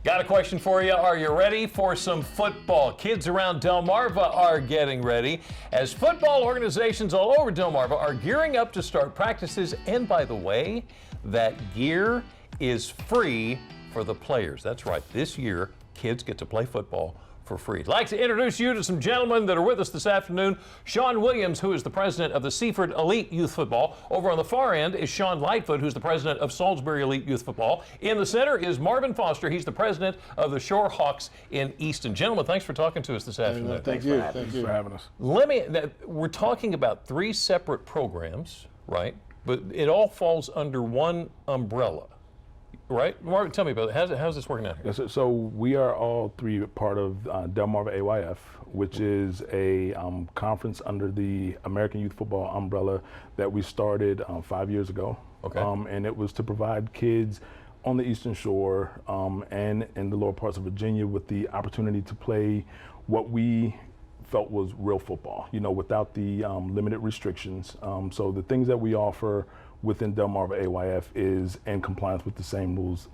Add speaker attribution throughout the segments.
Speaker 1: Got a question for you. Are you ready for some football? Kids around Delmarva are getting ready as football organizations all over Delmarva are gearing up to start practices. And by the way, that gear is free for the players. That's right. This year, kids get to play football for free. I'd like to introduce you to some gentlemen that are with us this afternoon. Sean Williams, who is the president of the Seaford Elite Youth Football. Over on the far end is Sean Lightfoot, who's the president of Salisbury Elite Youth Football. In the center is Marvin Foster. He's the president of the Shore Hawks in Easton. Gentlemen, thanks for talking to us this afternoon.
Speaker 2: Thank you for having us.
Speaker 1: We're talking about three separate programs, right? But it all falls under one umbrella. Right? Marvin, tell me about it. How's this working out here?
Speaker 2: Yes, so we are all three part of Delmarva AYF, which is a conference under the American Youth Football umbrella that we started 5 years ago.
Speaker 1: Okay.
Speaker 2: And it was to provide kids on the Eastern Shore and in the lower parts of Virginia with the opportunity to play what we felt was real football, without the limited restrictions. So the things that we offer within Delmarva AYF is in compliance with the same rules,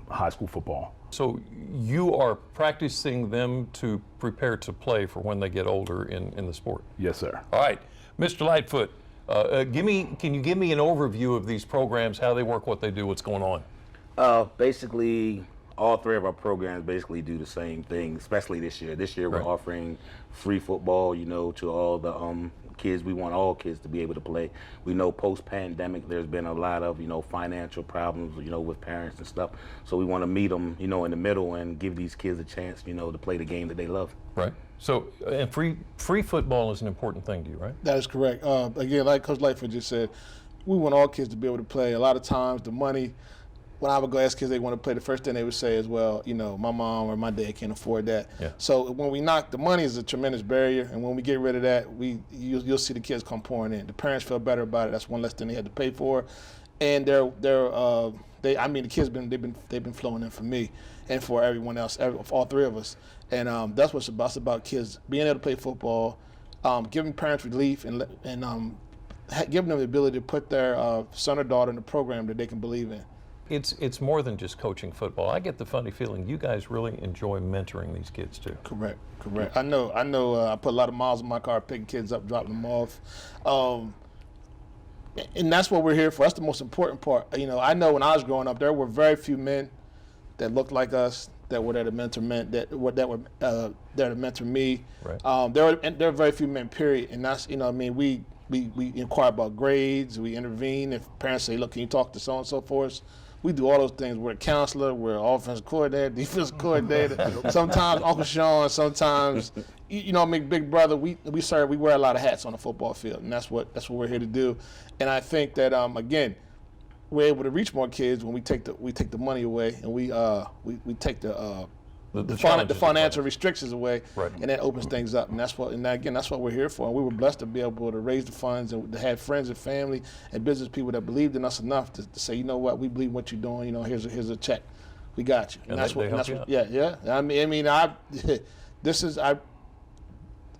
Speaker 2: high school football.
Speaker 1: So you are practicing them to prepare to play for when they get older in the sport?
Speaker 2: Yes, sir.
Speaker 1: All right, Mr. Lightfoot, can you give me an overview of these programs, how they work, what they do, what's going on?
Speaker 3: Basically, all three of our programs basically do the same thing, especially this year. This year we're offering free football, to all the kids. We want all kids to be able to play. We know post-pandemic there's been a lot of, financial problems, with parents and stuff. So we want to meet them, in the middle and give these kids a chance, to play the game that they love.
Speaker 1: Right. So, and free football is an important thing to you, right?
Speaker 4: That is correct. Again, like Coach Lightfoot just said, we want all kids to be able to play. A lot of times the money, when I would go ask kids they want to play, the first thing they would say is, well, my mom or my dad can't afford that. Yeah. So when we knock, the money is a tremendous barrier, and when we get rid of that, you'll see the kids come pouring in. The parents feel better about it. That's one less thing they had to pay for, and the kids they've been flowing in for me and for everyone else, all three of us, and that's what it's about. It's about kids being able to play football, giving parents relief, and giving them the ability to put their son or daughter in a program that they can believe in.
Speaker 1: It's more than just coaching football. I get the funny feeling you guys really enjoy mentoring these kids too.
Speaker 4: Correct. I know. I put a lot of miles in my car picking kids up, dropping them off, and that's what we're here for. That's the most important part. I know when I was growing up, there were very few men that looked like us that were there to mentor there to mentor me.
Speaker 1: Right.
Speaker 4: There are very few men. Period. And that's we inquire about grades. We intervene if parents say, look, can you talk to so and so for us? We do all those things. We're a counselor, we're an offensive coordinator, defensive coordinator, sometimes Uncle Sean, sometimes, big brother. We wear a lot of hats on the football field, and that's what we're here to do. And I think that again, we're able to reach more kids when we take the money away, and we take the financial restrictions away,
Speaker 1: right.
Speaker 4: And that opens things up, and that's what we're here for. And we were blessed to be able to raise the funds and to have friends and family and business people that believed in us enough to say, you know what, we believe in what you're doing. Here's a check, we got you.
Speaker 1: And that's what.
Speaker 4: Yeah.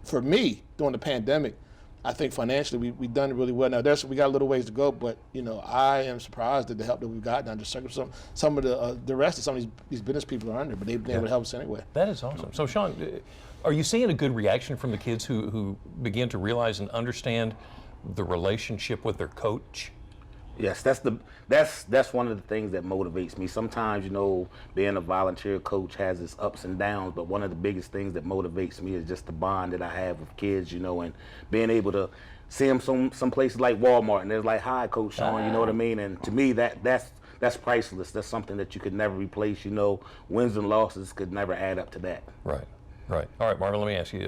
Speaker 4: For me during the pandemic, I think financially we've done really well. Now we got a little ways to go, but I am surprised at the help that we've gotten under circumstances. Some of the rest of some of these business people are under, but they've been able to help us anyway.
Speaker 1: That is awesome. So Sean, are you seeing a good reaction from the kids who begin to realize and understand the relationship with their coach?
Speaker 3: Yes, that's one of the things that motivates me. Sometimes, being a volunteer coach has its ups and downs, but one of the biggest things that motivates me is just the bond that I have with kids, and being able to see them some places like Walmart, and they're like, "Hi, Coach Sean," you know what I mean? And to me, that's priceless. That's something that you could never replace. Wins and losses could never add up to that.
Speaker 1: Right. All right, Marvin, let me ask you.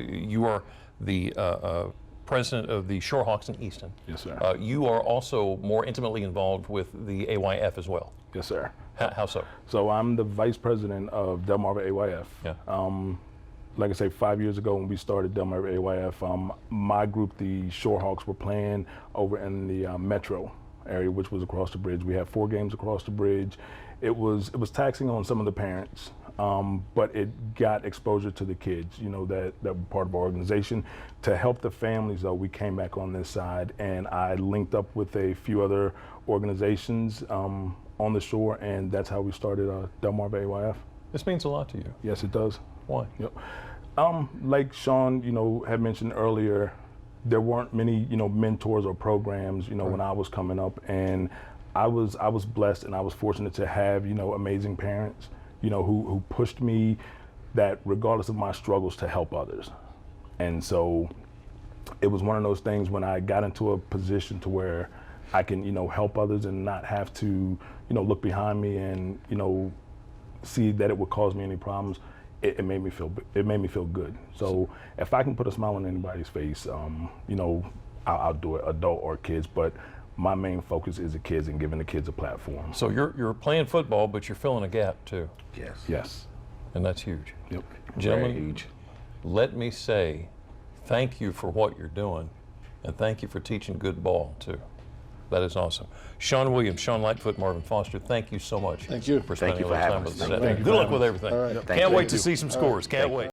Speaker 1: You are the president of the Shore Hawks in Easton.
Speaker 2: Yes, sir.
Speaker 1: You are also more intimately involved with the AYF as well.
Speaker 2: Yes, sir.
Speaker 1: How so?
Speaker 2: So I'm the vice president of Delmarva AYF.
Speaker 1: Yeah.
Speaker 2: Like I say, 5 years ago when we started Delmarva AYF, my group, the Shore Hawks, were playing over in the metro area, which was across the bridge. We had 4 games across the bridge. It was taxing on some of the parents. But it got exposure to the kids, that were part of our organization. To help the families, though, we came back on this side, and I linked up with a few other organizations on the shore, and that's how we started Delmarva AYF.
Speaker 1: This means a lot to you.
Speaker 2: Yes, it does.
Speaker 1: Why?
Speaker 2: Yep. Like Sean, had mentioned earlier, there weren't many, mentors or programs, when I was coming up, and I was blessed and I was fortunate to have, amazing parents, who pushed me that regardless of my struggles to help others. And so it was one of those things when I got into a position to where I can, help others and not have to, look behind me and, see that it would cause me any problems. It made me feel good. So if I can put a smile on anybody's face, I'll do it, adult or kids. But my main focus is the kids and giving the kids a platform.
Speaker 1: So you're playing football, but you're filling a gap too.
Speaker 3: Yes.
Speaker 2: Yes.
Speaker 1: And that's huge.
Speaker 2: Yep.
Speaker 1: Gentlemen,
Speaker 3: Very huge.
Speaker 1: let me say thank you for what you're doing, and thank you for teaching good ball too. That is awesome. Sean Williams, Sean Lightfoot, Marvin Foster, thank you so much.
Speaker 4: Thank you.
Speaker 1: For spending
Speaker 3: Thank you
Speaker 1: a little
Speaker 3: for
Speaker 1: time
Speaker 3: having
Speaker 1: with
Speaker 3: us.
Speaker 1: us.
Speaker 3: Thank
Speaker 2: you
Speaker 1: Good
Speaker 2: for
Speaker 1: luck
Speaker 2: having
Speaker 1: with
Speaker 2: us.
Speaker 1: everything.
Speaker 4: All right.
Speaker 3: Thank
Speaker 1: Can't
Speaker 3: you.
Speaker 1: wait to see some scores. Can't wait.